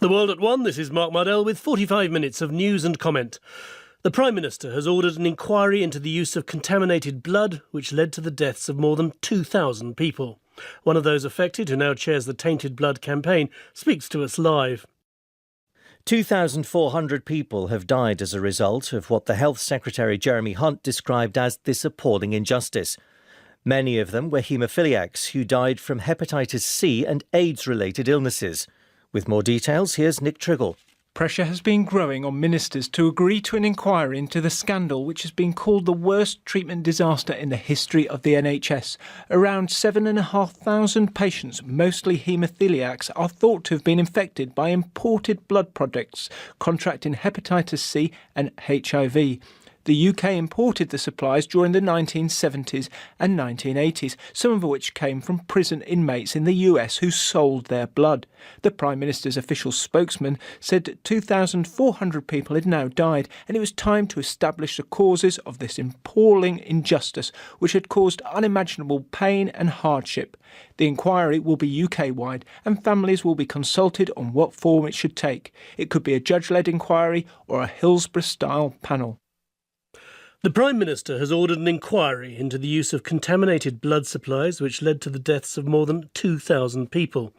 The World at One, this is Mark Mardell with 45 minutes of news and comment. The Prime Minister has ordered an inquiry into the use of contaminated blood, which led to the deaths of more than 2,000 people. One of those affected, who now chairs the Tainted Blood campaign, speaks to us live. 2,400 people have died as a result of what the Health Secretary Jeremy Hunt described as this appalling injustice. Many of them were haemophiliacs who died from hepatitis C and AIDS-related illnesses. With more details, here's Nick Triggle. Pressure has been growing on ministers to agree to an inquiry into the scandal which has been called the worst treatment disaster in the history of the NHS. Around 7,500 patients, mostly haemophiliacs, are thought to have been infected by imported blood products, contracting hepatitis C and HIV. The UK imported the supplies during the 1970s and 1980s, some of which came from prison inmates in the US who sold their blood. The Prime Minister's official spokesman said 2,400 people had now died, and it was time to establish the causes of this appalling injustice, which had caused unimaginable pain and hardship. The inquiry will be UK-wide, and families will be consulted on what form it should take. It could be a judge-led inquiry or a Hillsborough-style panel. The Prime Minister has ordered an inquiry into the use of contaminated blood supplies which led to the deaths of more than 2,000 people.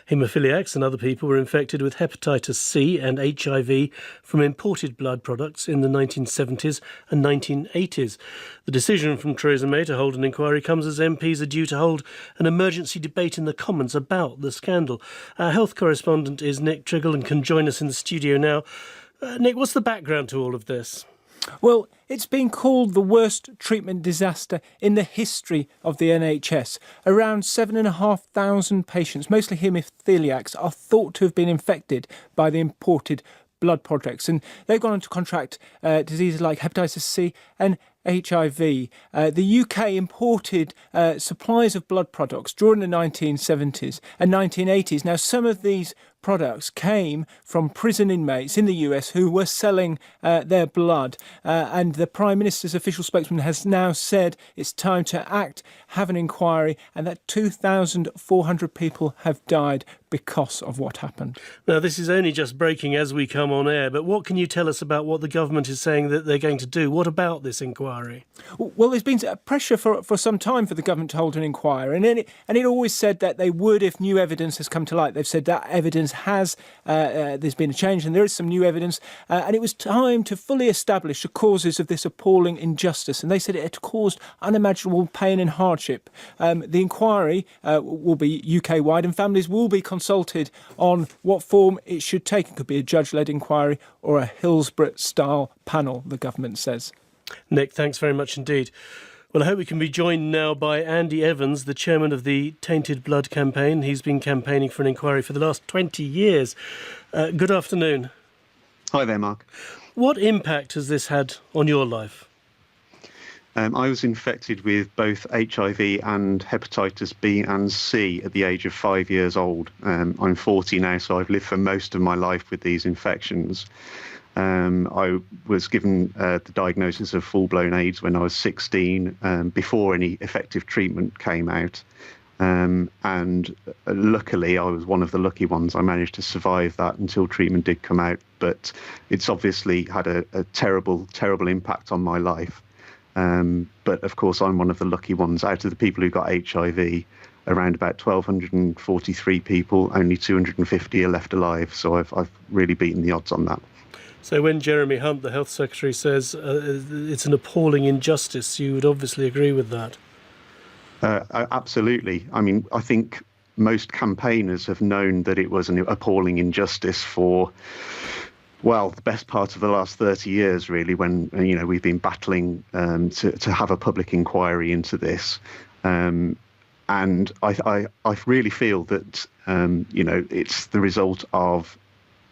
Haemophiliacs and other people were infected with hepatitis C and HIV from imported blood products in the 1970s and 1980s. The decision from Theresa May to hold an inquiry comes as MPs are due to hold an emergency debate in the Commons about the scandal. Our health correspondent is Nick Triggle and can join us in the studio now. Nick, what's the background to all of this? Well, it's been called the worst treatment disaster in the history of the NHS. Around 7,500 patients, mostly haemophiliacs, are thought to have been infected by the imported blood products, and they've gone on to contract diseases like hepatitis C and HIV. The UK imported supplies of blood products during the 1970s and 1980s. Now, some of these products came from prison inmates in the US who were selling their blood, and the Prime Minister's official spokesman has now said it's time to act, have an inquiry, and that 2,400 people have died because of what happened. Now, this is only just breaking as we come on air, but what can you tell us about what the government is saying that they're going to do? What about this inquiry? Well, there's been pressure for some time for the government to hold an inquiry, and it always said that they would if new evidence has come to light. They've said that evidence has, there's been a change and there is some new evidence, and it was time to fully establish the causes of this appalling injustice, and they said it had caused unimaginable pain and hardship. The inquiry will be UK-wide, and families will be consulted on what form it should take. It could be a judge-led inquiry or a Hillsborough-style panel, the government says. Nick, thanks very much indeed. Well, I hope we can be joined now by Andy Evans, the chairman of the Tainted Blood campaign. He's been campaigning for an inquiry for the last 20 years. Good afternoon. Hi there, Mark. What impact has this had on your life? I was infected with both HIV and hepatitis B and C at the age of 5 years old. I'm 40 now, so I've lived for most of my life with these infections. I was given the diagnosis of full-blown AIDS when I was 16, before any effective treatment came out. And luckily, I was one of the lucky ones. I managed to survive that until treatment did come out. But it's obviously had a terrible, terrible impact on my life. But of course, I'm one of the lucky ones. Out of the people who got HIV, around about 1,243 people, only 250 are left alive. So I've really beaten the odds on that. So when Jeremy Hunt, the Health Secretary, says it's an appalling injustice, you would obviously agree with that? Absolutely. I mean, I think most campaigners have known that it was an appalling injustice for, well, the best part of the last 30 years, really, when, you know, we've been battling to have a public inquiry into this. And I really feel that, you know, it's the result of,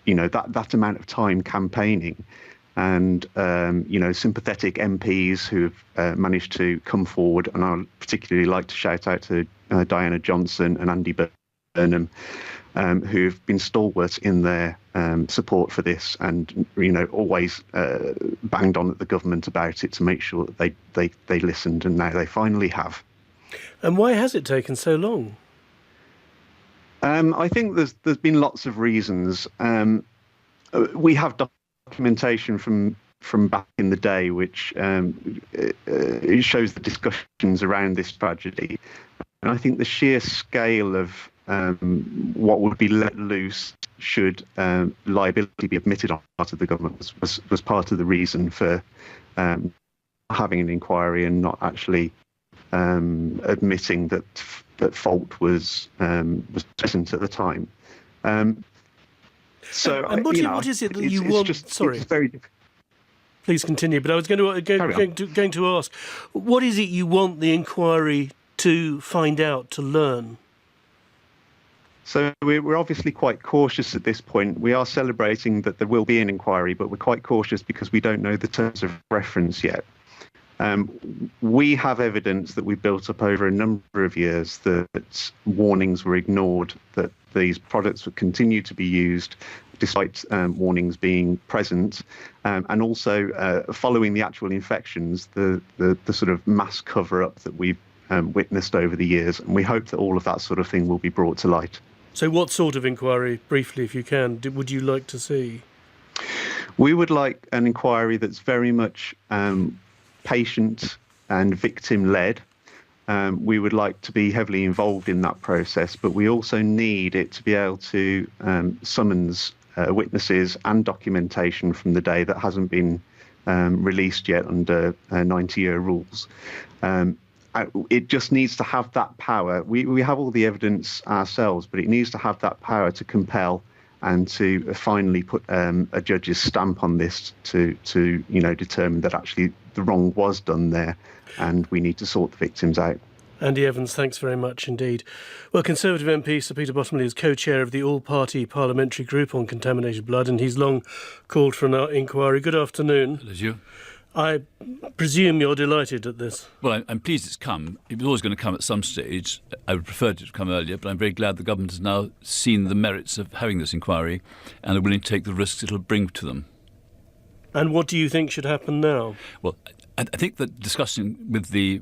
you know, that amount of time campaigning and, you know, sympathetic MPs who have managed to come forward. And I particularly like to shout out to Diana Johnson and Andy Burnham, who've been stalwart in their support for this and, you know, always banged on at the government about it to make sure that they listened, and now they finally have. And why has it taken so long? I think there's been lots of reasons. We have documentation from back in the day, which it shows the discussions around this tragedy. And I think the sheer scale of what would be let loose should liability be admitted on part of the government was part of the reason for having an inquiry and not actually admitting that fault was present at the time. So, and what is it that you want? Sorry, it's very difficult. Please continue. But I was going to ask, what is it you want the inquiry to find out, to learn? So we're obviously quite cautious at this point. We are celebrating that there will be an inquiry, but we're quite cautious because we don't know the terms of reference yet. We have evidence that we built up over a number of years that warnings were ignored, that these products would continue to be used despite warnings being present, and also following the actual infections, the sort of mass cover-up that we've witnessed over the years. And we hope that all of that sort of thing will be brought to light. So what sort of inquiry, briefly if you can, would you like to see? We would like an inquiry that's very much patient and victim-led. We would like to be heavily involved in that process, but we also need it to be able to summons witnesses and documentation from the day that hasn't been released yet under 90-year rules. It just needs to have that power. We have all the evidence ourselves, but it needs to have that power to compel and to finally put a judge's stamp on this to determine that actually the wrong was done there, and we need to sort the victims out. Andy Evans, thanks very much indeed. Well, Conservative MP Sir Peter Bottomley is co-chair of the all-party parliamentary group on contaminated blood, and he's long called for an inquiry. Good afternoon. Hello, you. I presume you're delighted at this. Well, I'm pleased it's come. It was always going to come at some stage. I would prefer it to come earlier, but I'm very glad the government has now seen the merits of having this inquiry and are willing to take the risks it'll bring to them. And what do you think should happen now? Well, I think that discussing with the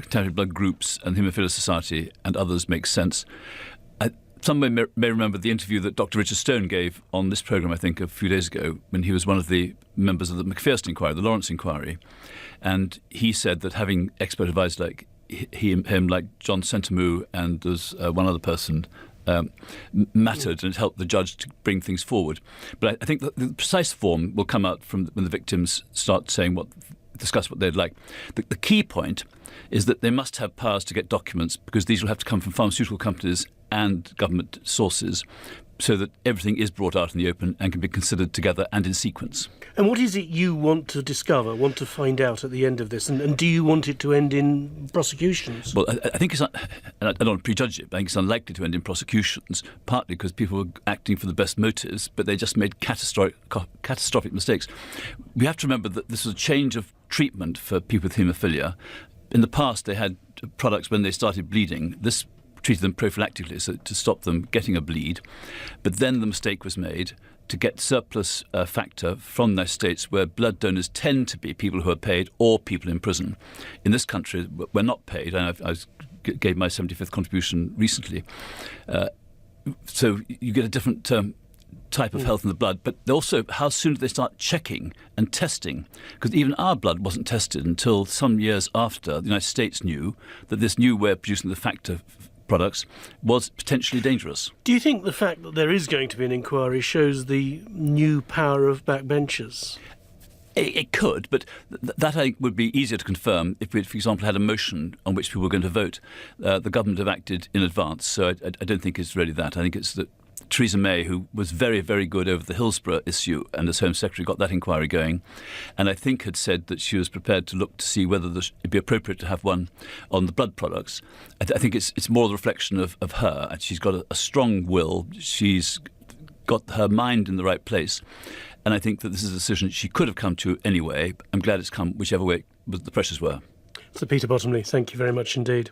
Tainted Blood groups and the Haemophilia Society and others makes sense. Some may remember the interview that Dr. Richard Stone gave on this programme, I think, a few days ago, when he was one of the members of the Macpherson inquiry, the Lawrence inquiry. And he said that having expert advisors like him, like John Sentamu, and there's one other person, mattered, and it helped the judge to bring things forward. But I think that the precise form will come out from when the victims start saying discuss what they'd like. The key point is that they must have powers to get documents, because these will have to come from pharmaceutical companies and government sources, so that everything is brought out in the open and can be considered together and in sequence. And what is it you want to discover, want to find out at the end of this? And do you want it to end in prosecutions? Well, I think and I don't want to prejudge it, but I think it's unlikely to end in prosecutions, partly because people were acting for the best motives, but they just made catastrophic mistakes. We have to remember that this was a change of treatment for people with haemophilia. In the past, they had products when they started bleeding. This treated them prophylactically, so to stop them getting a bleed. But then the mistake was made to get surplus factor from those states where blood donors tend to be people who are paid or people in prison. In this country, we're not paid, and I gave my 75th contribution recently. So you get a different type of health in the blood, but also how soon do they start checking and testing? Because even our blood wasn't tested until some years after the United States knew that this new way of producing the factor products was potentially dangerous. Do you think the fact that there is going to be an inquiry shows the new power of backbenchers? It could, but that I think would be easier to confirm if we, for example, had a motion on which people were going to vote. The government have acted in advance, so I don't think it's really that. I think it's that Theresa May, who was very, very good over the Hillsborough issue and as Home Secretary got that inquiry going, and I think had said that she was prepared to look to see whether it'd be appropriate to have one on the blood products. I think it's more the reflection of her. And she's got a strong will. She's got her mind in the right place. And I think that this is a decision she could have come to anyway. I'm glad it's come whichever way the pressures were. Sir Peter Bottomley, thank you very much indeed.